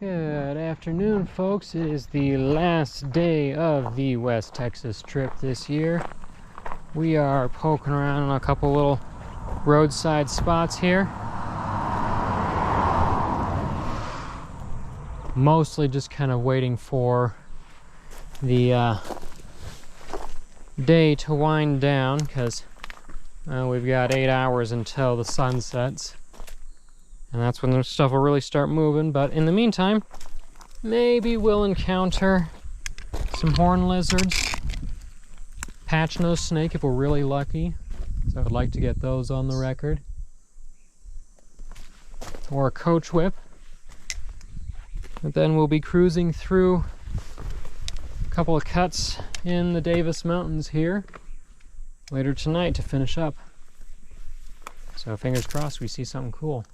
Good afternoon, folks. It is the last day of the West Texas trip this year. We are poking around in a couple little roadside spots here. Mostly just kind of waiting for the day to wind down because we've got 8 hours until the sun sets. And that's when the stuff will really start moving. But in the meantime, maybe we'll encounter some horned lizards, patch-nosed snake if we're really lucky. So I'd like to get those on the record. Or a coach whip. But then we'll be cruising through a couple of cuts in the Davis Mountains here later tonight to finish up. So fingers crossed we see something cool.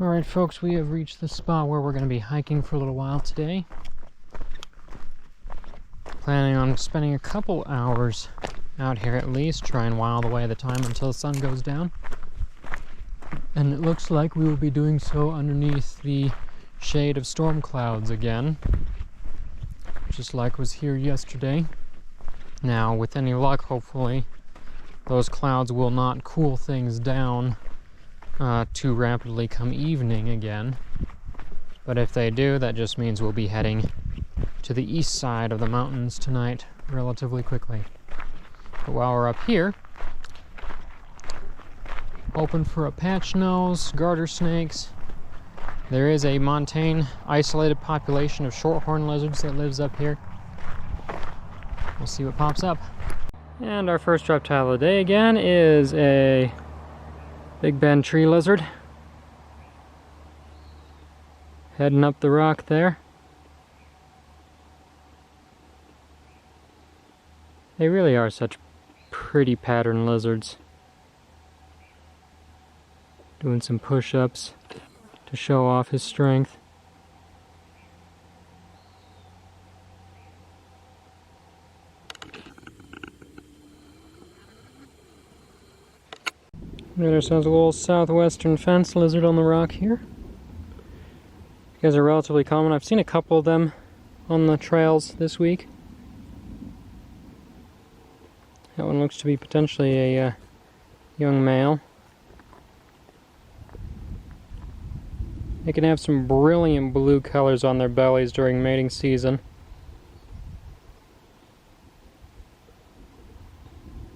Alright folks, we have reached the spot where we're going to be hiking for a little while today. Planning on spending a couple hours out here at least, try and while away the time until the sun goes down. And it looks like we will be doing so underneath the shade of storm clouds again, just like was here yesterday. Now, with any luck, hopefully, those clouds will not cool things down too rapidly come evening again. But if they do, that just means we'll be heading to the east side of the mountains tonight relatively quickly. But while we're up here, open for a patch nose, garter snakes. There is a montane isolated population of shorthorn lizards that lives up here. We'll see what pops up. And our first reptile of the day again is a Big Bend tree lizard. Heading up the rock there. They really are such pretty pattern lizards. Doing some push-ups to show off his strength. We got ourselves a little southwestern fence lizard on the rock here. These guys are relatively common. I've seen a couple of them on the trails this week. That one looks to be potentially a young male. They can have some brilliant blue colors on their bellies during mating season.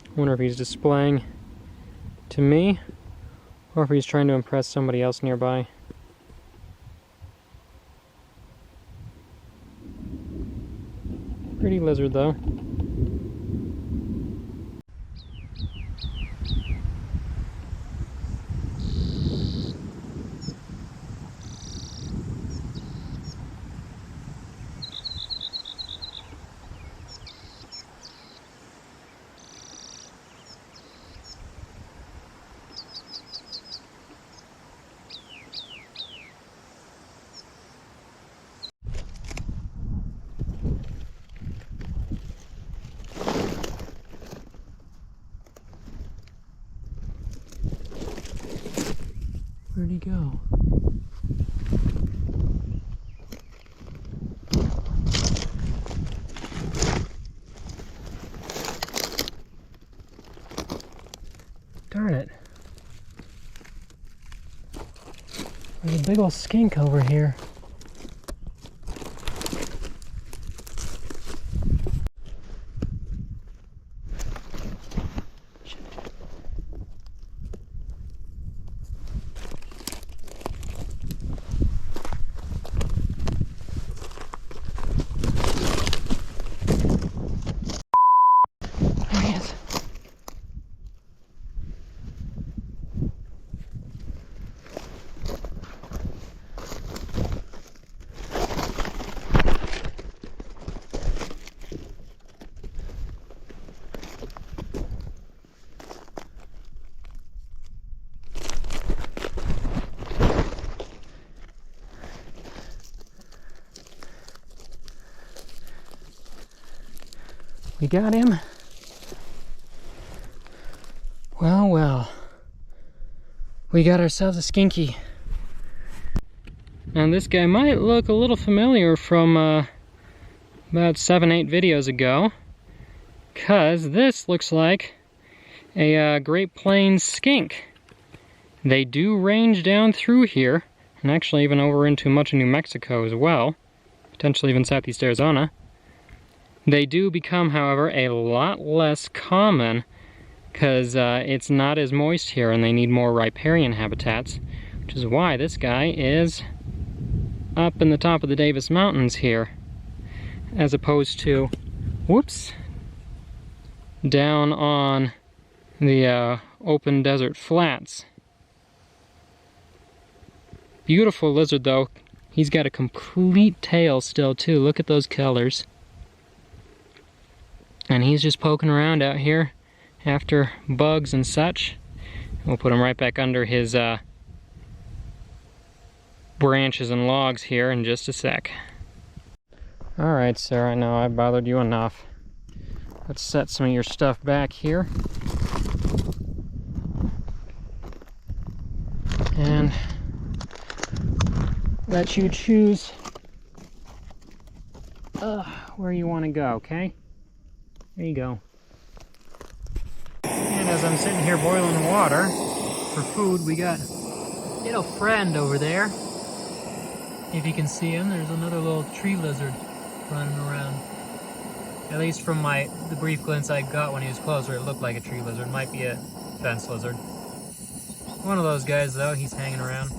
I wonder if he's displaying to me, or if he's trying to impress somebody else nearby. Pretty lizard though. Where'd he go? Darn it. There's a big old skink over here. We got him. Well, well. We got ourselves a skinky. Now this guy might look a little familiar from about 7-8 videos ago, because this looks like a Great Plains skink. They do range down through here, and actually even over into much of New Mexico as well, potentially even southeast Arizona. They do become, however, a lot less common because it's not as moist here and they need more riparian habitats, which is why this guy is up in the top of the Davis Mountains here, as opposed to, whoops, down on the open desert flats. Beautiful lizard though. He's got a complete tail still too. Look at those colors. And he's just poking around out here after bugs and such. We'll put him right back under his branches and logs here in just a sec. Alright, Sarah, I know I bothered you enough. Let's set some of your stuff back here. And let you choose where you want to go, okay? There you go. And as I'm sitting here boiling water for food, we got a little friend over there. If you can see him, there's another little tree lizard running around. At least from the brief glimpse I got when he was closer, it looked like a tree lizard. Might be a fence lizard. One of those guys though, he's hanging around.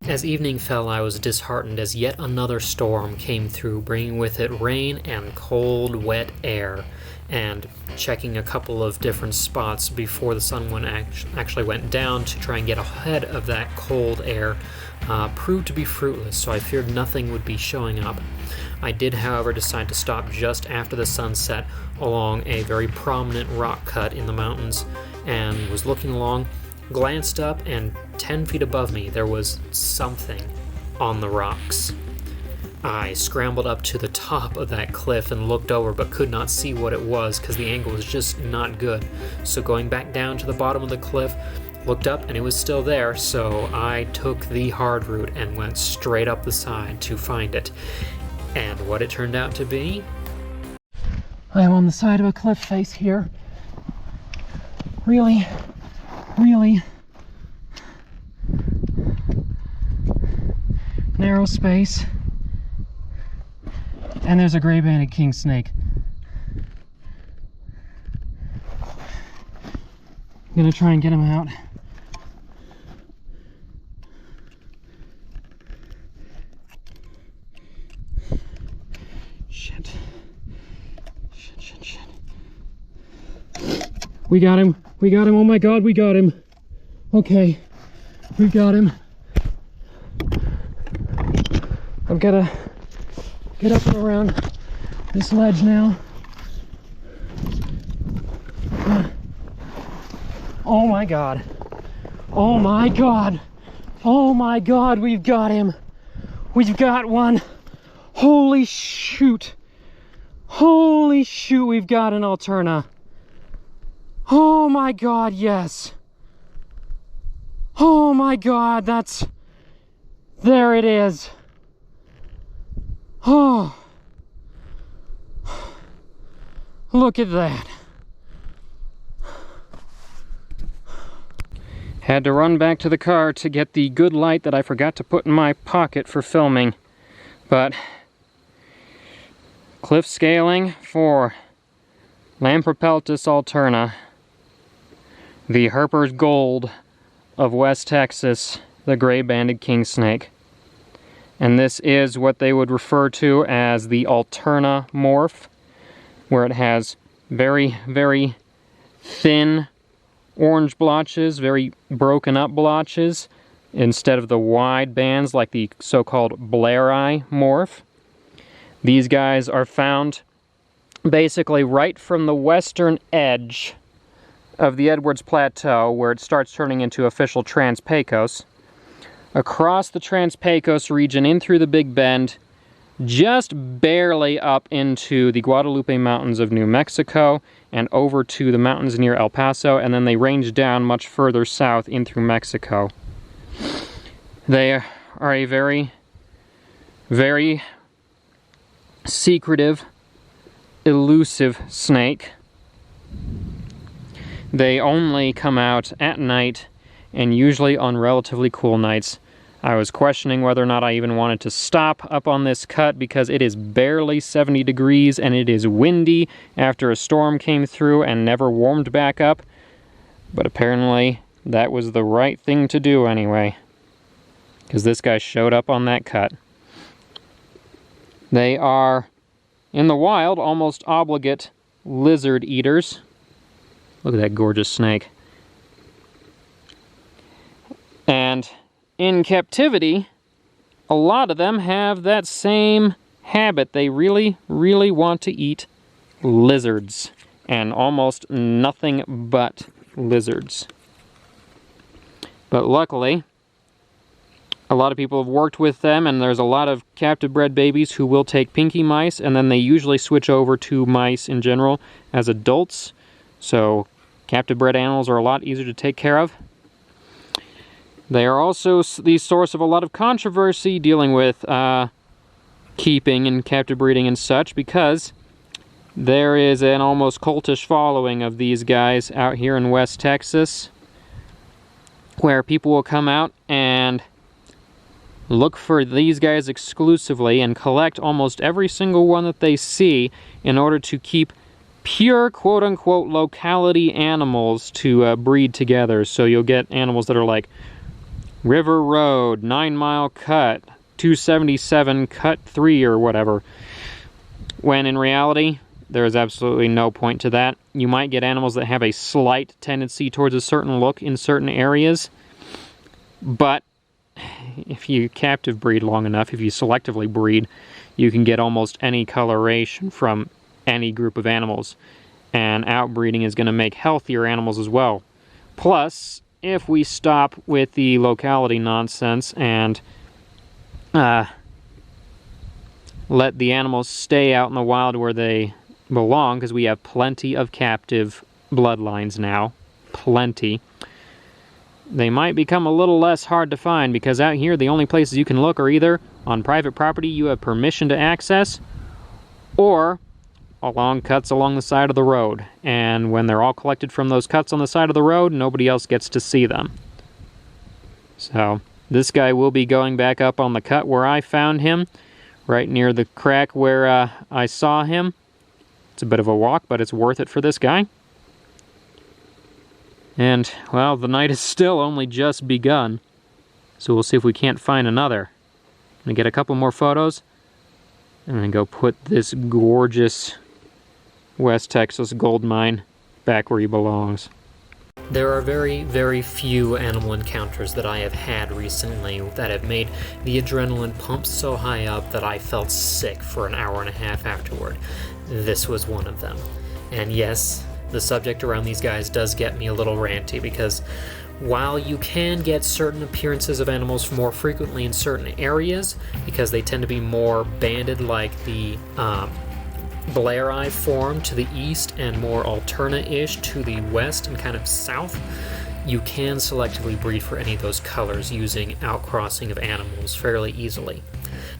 As evening fell, I was disheartened as yet another storm came through, bringing with it rain and cold, wet air. And checking a couple of different spots before the sun actually went down to try and get ahead of that cold air proved to be fruitless, so I feared nothing would be showing up. I did, however, decide to stop just after the sun set along a very prominent rock cut in the mountains, and was looking along, glanced up, and 10 feet above me there was something on the rocks. I scrambled up to the top of that cliff and looked over, but could not see what it was because the angle was just not good. So going back down to the bottom of the cliff, looked up and it was still there, so I took the hard route and went straight up the side to find it. And what it turned out to be? I am on the side of a cliff face here. Really narrow space, and there's a gray-banded king snake. I'm gonna try and get him out. We got him. We got him. Oh my God, we got him. Okay, we got him. I've got to get up and around this ledge now. Oh my God. Oh my God. Oh my God, we've got him. We've got one. Holy shoot. Holy shoot, we've got an Alterna. Oh my God, yes. Oh my God, there it is. Oh. Look at that. Had to run back to the car to get the good light that I forgot to put in my pocket for filming. But cliff scaling for Lamprepeltis alterna, the Herper's gold of West Texas, the gray-banded king snake. And this is what they would refer to as the Alterna morph, where it has very, very thin orange blotches, very broken up blotches, instead of the wide bands like the so-called Blair-eye morph. These guys are found basically right from the western edge of the Edwards Plateau, where it starts turning into official Trans-Pecos, across the Trans-Pecos region in through the Big Bend, just barely up into the Guadalupe Mountains of New Mexico and over to the mountains near El Paso, and then they range down much further south in through Mexico. They are a very, very secretive, elusive snake. They only come out at night and usually on relatively cool nights. I was questioning whether or not I even wanted to stop up on this cut because it is barely 70 degrees and it is windy after a storm came through and never warmed back up. But apparently that was the right thing to do anyway, because this guy showed up on that cut. They are, in the wild, almost obligate lizard eaters. Look at that gorgeous snake. And in captivity, a lot of them have that same habit. They really, really want to eat lizards, and almost nothing but lizards. But luckily, a lot of people have worked with them, and there's a lot of captive bred babies who will take pinky mice, and then they usually switch over to mice in general as adults. So captive bred animals are a lot easier to take care of. They are also the source of a lot of controversy dealing with keeping and captive breeding and such, because there is an almost cultish following of these guys out here in West Texas, where people will come out and look for these guys exclusively and collect almost every single one that they see in order to keep pure quote-unquote locality animals to breed together. So you'll get animals that are like River Road, 9 Mile Cut, 277 Cut 3 or whatever, when in reality there is absolutely no point to that. You might get animals that have a slight tendency towards a certain look in certain areas, but if you captive breed long enough, if you selectively breed, you can get almost any coloration from any group of animals, and outbreeding is going to make healthier animals as well. Plus, if we stop with the locality nonsense and let the animals stay out in the wild where they belong, because we have plenty of captive bloodlines now, plenty, they might become a little less hard to find, because out here the only places you can look are either on private property you have permission to access, or along cuts along the side of the road. And when they're all collected from those cuts on the side of the road, nobody else gets to see them. So this guy will be going back up on the cut where I found him, right near the crack where I saw him. It's a bit of a walk, but it's worth it for this guy. And, well, the night is still only just begun, so we'll see if we can't find another. I'm gonna get a couple more photos, and then go put this gorgeous West Texas gold mine back where he belongs. There are very, very few animal encounters that I have had recently that have made the adrenaline pump so high up that I felt sick for an hour and a half afterward. This was one of them. And yes, the subject around these guys does get me a little ranty, because while you can get certain appearances of animals more frequently in certain areas, because they tend to be more banded, like the Blairi form to the east and more Alterna-ish to the west and kind of south, you can selectively breed for any of those colors using outcrossing of animals fairly easily.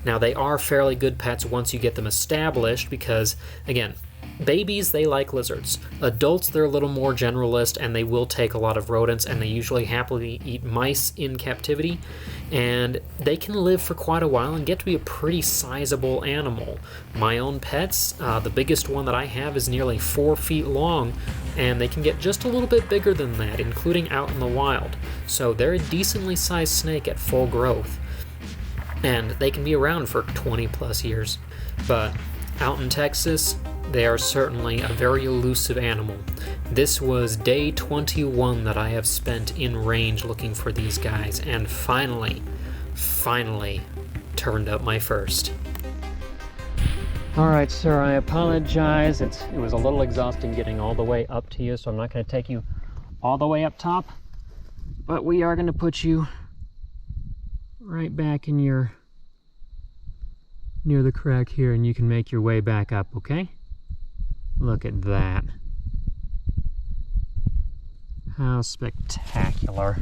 Now, they are fairly good pets once you get them established, because, again, babies, they like lizards. Adults, they're a little more generalist, and they will take a lot of rodents, and they usually happily eat mice in captivity, and they can live for quite a while and get to be a pretty sizable animal. My own pets, the biggest one that I have is nearly 4 feet long, and they can get just a little bit bigger than that, including out in the wild. So they're a decently sized snake at full growth, and they can be around for 20 plus years. But out in Texas, they are certainly a very elusive animal. This was day 21 that I have spent in range looking for these guys, and finally turned up my first. Alright, sir, I apologize. It was a little exhausting getting all the way up to you, so I'm not going to take you all the way up top, but we are going to put you right back in your near the crack here, and you can make your way back up, okay? Look at that. How spectacular.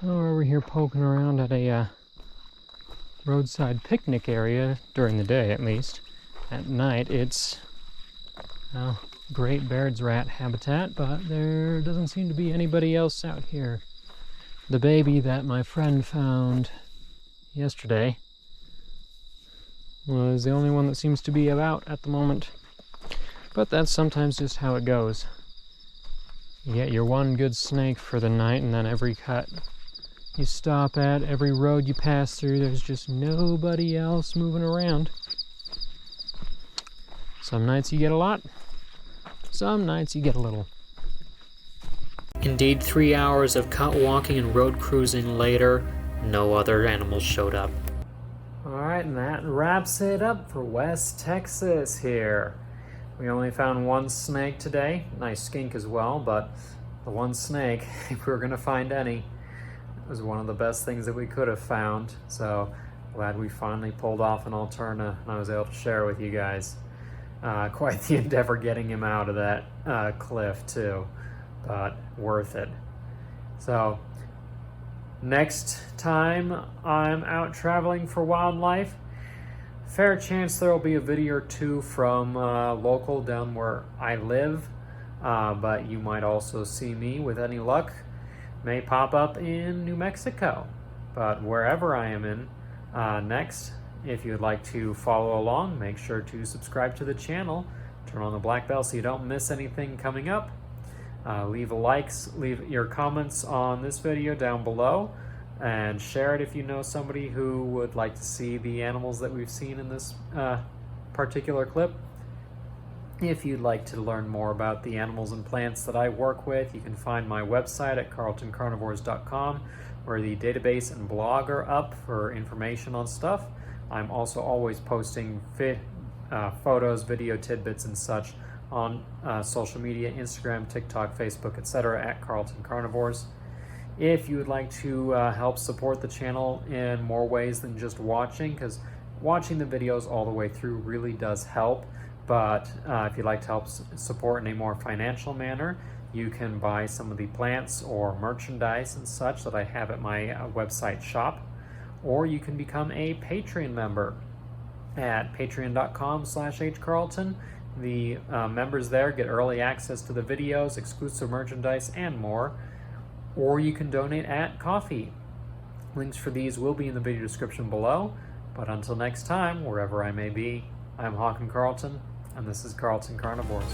Oh, we're over here poking around at a roadside picnic area, during the day at least. At night it's great Baird's rat habitat, but there doesn't seem to be anybody else out here. The baby that my friend found yesterday was the only one that seems to be about at the moment. But that's sometimes just how it goes. You get your one good snake for the night, and then every cut you stop at, every road you pass through, there's just nobody else moving around. Some nights you get a lot, some nights you get a little. Indeed, 3 hours of cut walking and road cruising later, no other animals showed up. Alright, and that wraps it up for West Texas here. We only found one snake today, nice skink as well, but the one snake, if we were going to find any, was one of the best things that we could have found. So glad we finally pulled off an Alterna and I was able to share with you guys. Quite the endeavor getting him out of that cliff too, but worth it. So next time I'm out traveling for wildlife, fair chance there will be a video or two from local down where I live, but you might also see me, with any luck, may pop up in New Mexico. But wherever I am in next, if you'd like to follow along, make sure to subscribe to the channel, turn on the black bell so you don't miss anything coming up. Leave your comments on this video down below, and share it if you know somebody who would like to see the animals that we've seen in this particular clip. If you'd like to learn more about the animals and plants that I work with, you can find my website at carltoncarnivores.com, where the database and blog are up for information on stuff. I'm also always posting photos, video tidbits, and such on social media, Instagram, TikTok, Facebook, etc. at Carlton Carnivores. If you would like to help support the channel in more ways than just watching, because watching the videos all the way through really does help, but if you'd like to help support in a more financial manner, you can buy some of the plants or merchandise and such that I have at my website shop, or you can become a Patreon member at patreon.com/hcarlton. The members there get early access to the videos, exclusive merchandise, and more. Or you can donate at Coffee. Links for these will be in the video description below. But until next time, wherever I may be, I'm Hawken Carlton, and this is Carlton Carnivores.